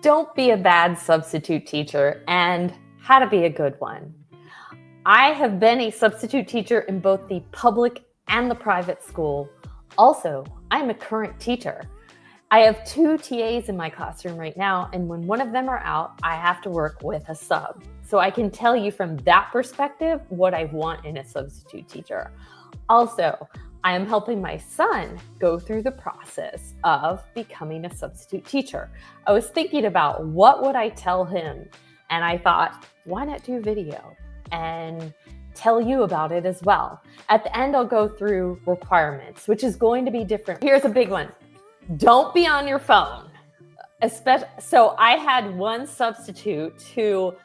Don't be a bad substitute teacher and how to be a good one. I have been a substitute teacher in both the public and the private school. Also, I'm a current teacher. I have 2 TAs in my classroom right now, and when one of them are out, I have to work with a sub. So I can tell you from that perspective what I want in a substitute teacher. Also, I am helping my son go through the process of becoming a substitute teacher. I was thinking about what would I tell him, and I thought, why not do a video and tell you about it as well. At the end, I'll go through requirements, which is going to be different. Here's a big one. Don't be on your phone. So I had one substitute who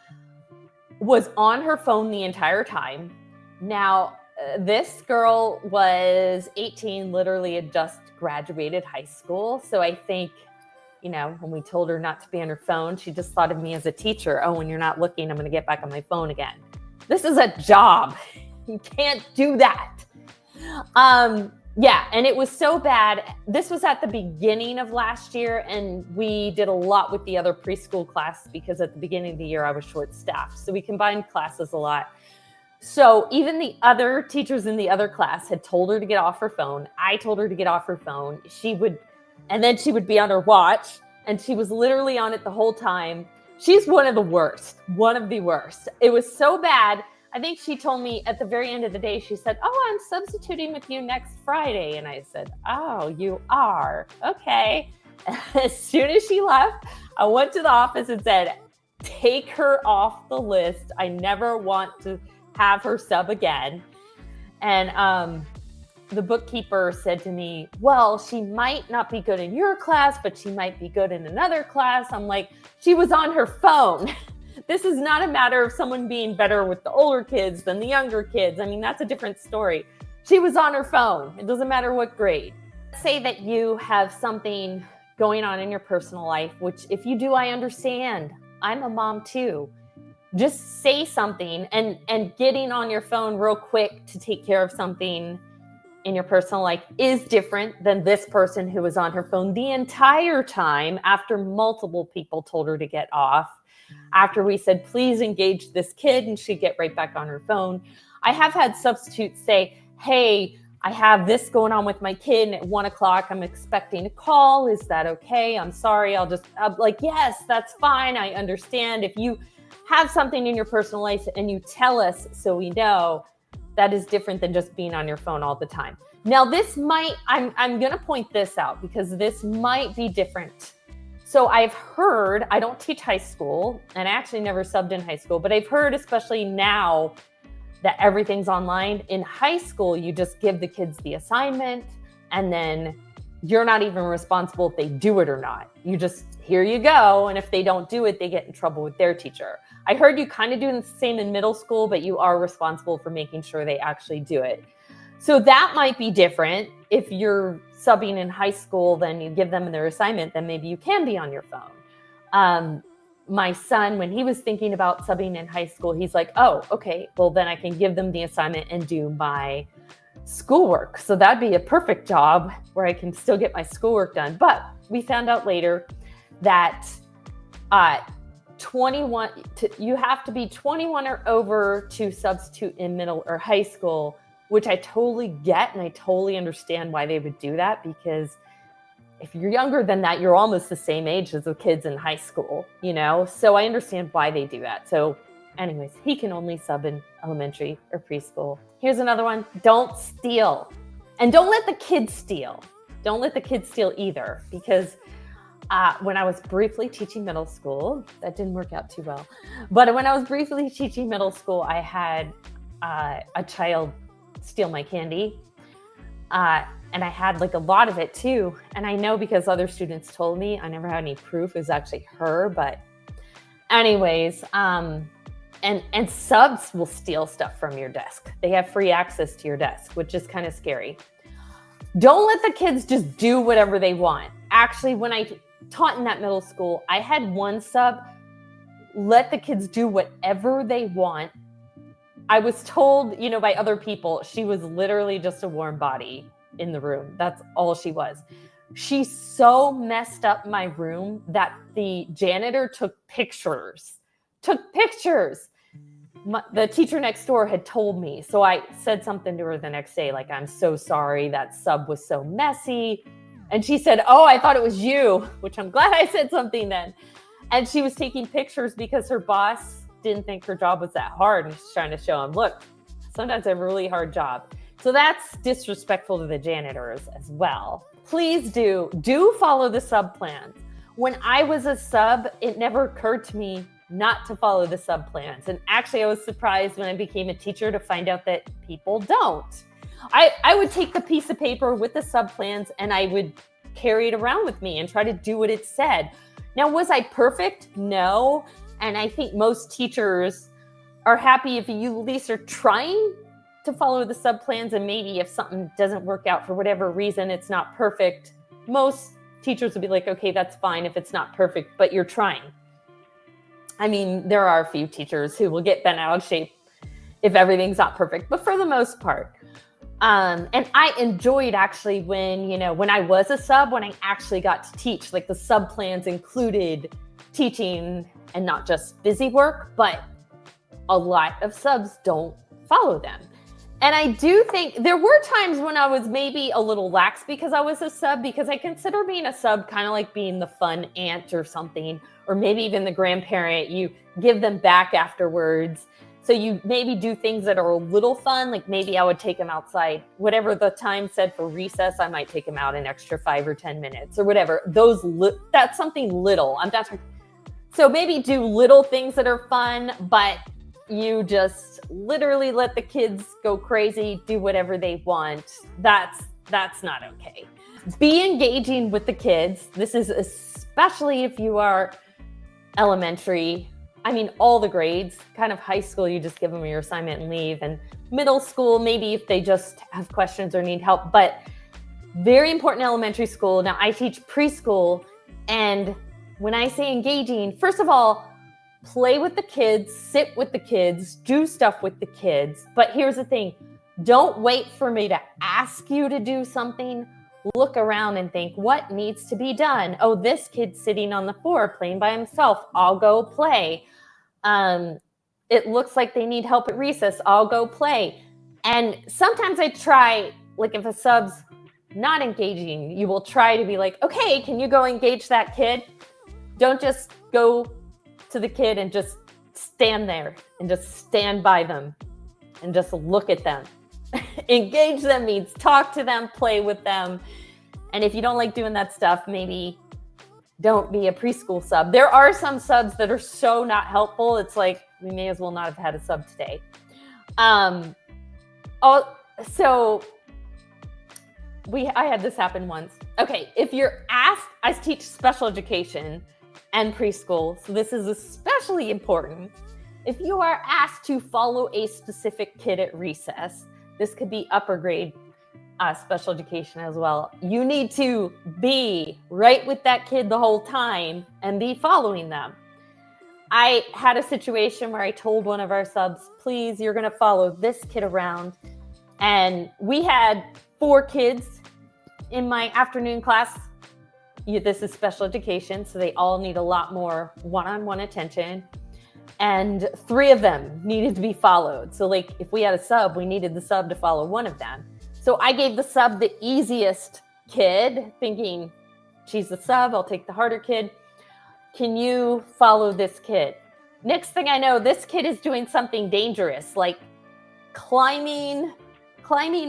was on her phone the entire time. Now, this girl was 18, literally had just graduated high school. So I think, when we told her not to be on her phone, she just thought of me as a teacher. Oh, when you're not looking, I'm going to get back on my phone again. This is a job. You can't do that. Yeah, and it was so bad. This was at the beginning of last year, and we did a lot with the other preschool class because at the beginning of the year, I was short-staffed. So we combined classes a lot. So even the other teachers in the other class had told her to get off her phone. I told her to get off her phone. And then she would be on her watch, and she was literally on it the whole time. She's one of the worst. It was so bad. I think she told me at the very end of the day, she said, "Oh, I'm substituting with you next Friday." And I said, "Oh, you are? Okay." As soon as she left, I went to the office and said, "Take her off the list. I never want to have her sub again." And the bookkeeper said to me, "Well, she might not be good in your class, but she might be good in another class." I'm like, she was on her phone. This is not a matter of someone being better with the older kids than the younger kids. I mean, that's a different story. She was on her phone. It doesn't matter what grade. Say that you have something going on in your personal life, which if you do, I understand. I'm a mom too. Just say something, and getting on your phone real quick to take care of something in your personal life is different than this person who was on her phone the entire time after multiple people told her to get off. After we said, "Please engage this kid," and she'd get right back on her phone. I have had substitutes say, "Hey, I have this going on with my kid, and at 1:00, I'm expecting a call. Is that okay? I'm sorry. I'm like, yes, that's fine. I understand. If you have something in your personal life and you tell us so we know, that is different than just being on your phone all the time." Now, I'm going to point this out because this might be different. So I've heard, I don't teach high school, and I actually never subbed in high school, but I've heard, especially now that everything's online, in high school, you just give the kids the assignment, and then you're not even responsible if they do it or not. You just, here you go. And if they don't do it, they get in trouble with their teacher. I heard you kind of do the same in middle school, but you are responsible for making sure they actually do it. So that might be different. If you're subbing in high school, then you give them their assignment, then maybe you can be on your phone. My son, when he was thinking about subbing in high school, he's like, "Oh, okay, well then I can give them the assignment and do my schoolwork." So that'd be a perfect job where I can still get my schoolwork done. But we found out later that you have to be 21 or over to substitute in middle or high school, which I totally get, and I totally understand why they would do that, because if you're younger than that, you're almost the same age as the kids in high school, So I understand why they do that. So anyways, he can only sub in elementary or preschool. Here's another one. Don't steal. And don't let the kids steal. Don't let the kids steal either, because when I was briefly teaching middle school, that didn't work out too well. But when I was briefly teaching middle school, I had a child steal my candy. And I had like a lot of it too. And I know because other students told me. I never had any proof it was actually her. But anyways, and subs will steal stuff from your desk. They have free access to your desk, which is kind of scary. Don't let the kids just do whatever they want. Actually, when I taught in that middle school, I had one sub let the kids do whatever they want. I was told, by other people, she was literally just a warm body in the room. That's all she was. She so messed up my room that the janitor took pictures. The teacher next door had told me. So I said something to her the next day, like, I'm so sorry, that sub was so messy. And she said, oh, I thought it was you, which I'm glad I said something then. And she was taking pictures because her boss didn't think her job was that hard. And she's trying to show him, look, sometimes I have a really hard job. So that's disrespectful to the janitors as well. Please do follow the sub plans. When I was a sub, it never occurred to me not to follow the sub plans. And actually, I was surprised when I became a teacher to find out that people don't. I would take the piece of paper with the sub plans and I would carry it around with me and try to do what it said. Now, was I perfect? No. And I think most teachers are happy if you at least are trying to follow the sub plans, and maybe if something doesn't work out for whatever reason, it's not perfect. Most teachers would be like, okay, that's fine if it's not perfect, but you're trying. I mean, there are a few teachers who will get bent out of shape if everything's not perfect, but for the most part. And I enjoyed actually when I was a sub, when I actually got to teach, like the sub plans included teaching and not just busy work, but a lot of subs don't follow them. And I do think there were times when I was maybe a little lax because I was a sub, because I consider being a sub kind of like being the fun aunt or something, or maybe even the grandparent. You give them back afterwards. So you maybe do things that are a little fun, like maybe I would take them outside. Whatever the time said for recess, I might take them out an extra 5 or 10 minutes or whatever. That's something little. I'm not talking. So maybe do little things that are fun, but you just literally let the kids go crazy, do whatever they want. That's not okay. Be engaging with the kids. This is especially if you are elementary. I mean, all the grades. Kind of high school, you just give them your assignment and leave. And middle school, maybe if they just have questions or need help. But very important elementary school. Now, I teach preschool. And when I say engaging, first of all, play with the kids, sit with the kids, do stuff with the kids. But here's the thing. Don't wait for me to ask you to do something. Look around and think, what needs to be done? Oh, this kid's sitting on the floor playing by himself. I'll go play. It looks like they need help at recess. I'll go play. And sometimes I try, like if a sub's not engaging, you will try to be like, okay, can you go engage that kid? Don't just go to the kid and just stand there and just stand by them and just look at them. Engage them means talk to them, play with them. And if you don't like doing that stuff, maybe don't be a preschool sub. There are some subs that are so not helpful. It's like, we may as well not have had a sub today. I had this happen once. Okay, if you're asked, I teach special education and preschool, so this is especially important. If you are asked to follow a specific kid at recess, this could be upper grade special education as well. You need to be right with that kid the whole time and be following them. I had a situation where I told one of our subs, please, you're going to follow this kid around. And we had 4 kids in my afternoon class. This is special education, so they all need a lot more one-on-one attention. And 3 of them needed to be followed. So like if we had a sub, we needed the sub to follow one of them. So I gave the sub the easiest kid, thinking she's the sub, I'll take the harder kid. Can you follow this kid? Next thing I know, this kid is doing something dangerous, like climbing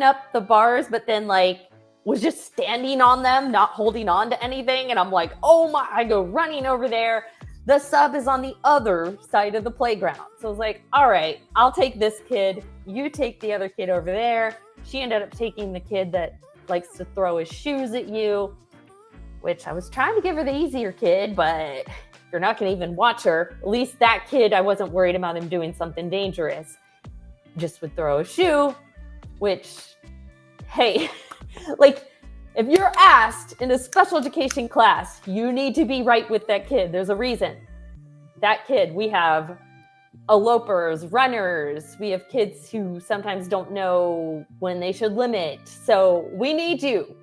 up the bars, but then like was just standing on them, not holding on to anything. And I'm like, oh my, I go running over there. The sub is on the other side of the playground. So I was like, all right, I'll take this kid. You take the other kid over there. She ended up taking the kid that likes to throw his shoes at you, which I was trying to give her the easier kid, but you're not going to even watch her. At least that kid, I wasn't worried about him doing something dangerous. Just would throw a shoe, which, hey, like if you're asked in a special education class, you need to be right with that kid. There's a reason. That kid, we have elopers, runners. We have kids who sometimes don't know when they should limit. So we need you.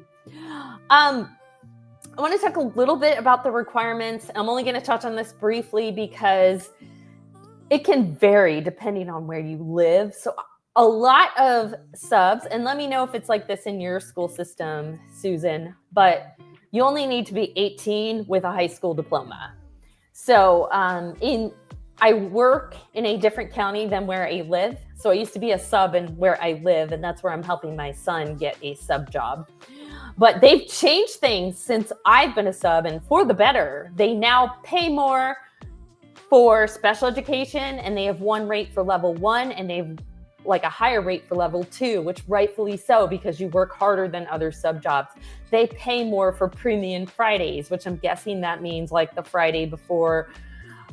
I want to talk a little bit about the requirements. I'm only going to touch on this briefly because it can vary depending on where you live. So a lot of subs, and let me know if it's like this in your school system, Susan, but you only need to be 18 with a high school diploma. So I work in a different county than where I live. So I used to be a sub in where I live, and that's where I'm helping my son get a sub job. But they've changed things since I've been a sub, and for the better. They now pay more for special education, and they have one rate for level 1, and they've like a higher rate for level 2, which rightfully so, because you work harder than other sub jobs. They pay more for premium Fridays, which I'm guessing that means like the Friday before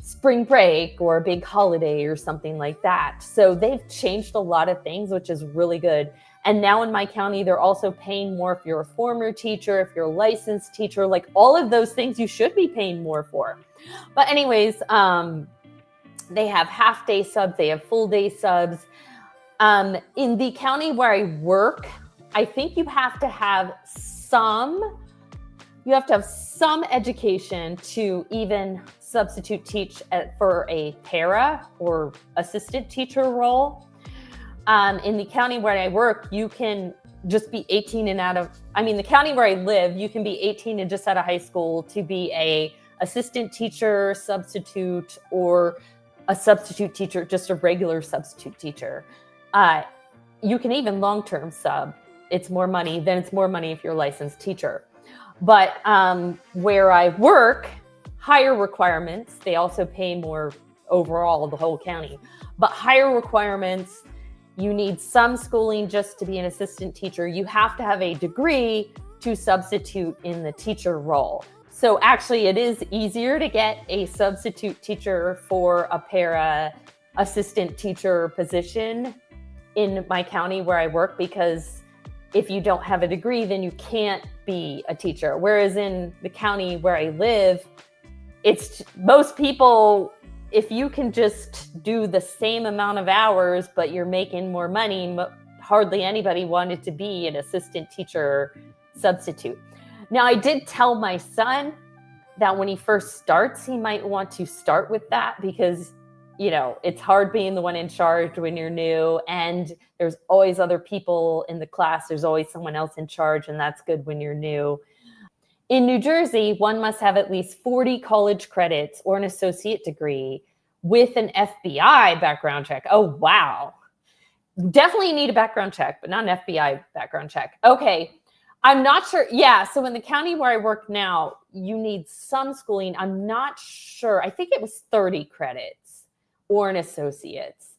spring break or a big holiday or something like that. So they've changed a lot of things, which is really good. And now in my county, they're also paying more if you're a former teacher, if you're a licensed teacher, like all of those things you should be paying more for. But anyways, they have half-day subs, they have full-day subs. In the county where I work, I think you have to have some education to even substitute teach for a para or assistant teacher role. In the county where I work, you can just be 18 and out of, the county where I live, you can be 18 and just out of high school to be a assistant teacher, substitute, or a substitute teacher, just a regular substitute teacher. You can even long-term sub. It's more money. Then it's more money if you're a licensed teacher. But where I work, higher requirements. They also pay more overall, the whole county. But higher requirements, you need some schooling just to be an assistant teacher. You have to have a degree to substitute in the teacher role. So actually, it is easier to get a substitute teacher for a para assistant teacher position in my county where I work, because if you don't have a degree, then you can't be a teacher. Whereas in the county where I live, it's most people, if you can just do the same amount of hours, but you're making more money, hardly anybody wanted to be an assistant teacher substitute. Now, I did tell my son that when he first starts, he might want to start with that because, it's hard being the one in charge when you're new, and there's always other people in the class. There's always someone else in charge, and that's good when you're new. In New Jersey, one must have at least 40 college credits or an associate degree with an FBI background check. Oh, wow. Definitely need a background check, but not an FBI background check. Okay. I'm not sure. Yeah. So in the county where I work now, you need some schooling. I'm not sure. I think it was 30 credits or an associate's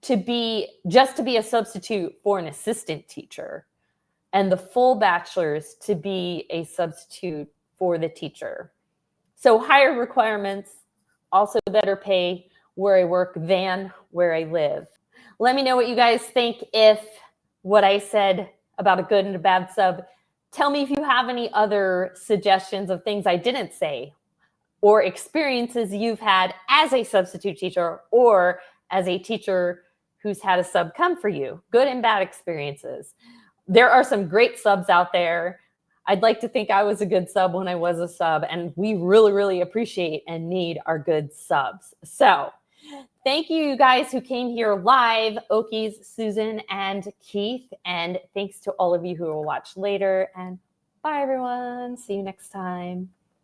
to be a substitute for an assistant teacher, and the full bachelor's to be a substitute for the teacher. So higher requirements, also better pay where I work than where I live. Let me know what you guys think if what I said about a good and a bad sub. Tell me if you have any other suggestions of things I didn't say or experiences you've had as a substitute teacher or as a teacher who's had a sub come for you. Good and bad experiences. There are some great subs out there. I'd like to think I was a good sub when I was a sub, and we really, really appreciate and need our good subs. So thank you guys who came here live, Okies, Susan, and Keith. And thanks to all of you who will watch later. And bye, everyone. See you next time.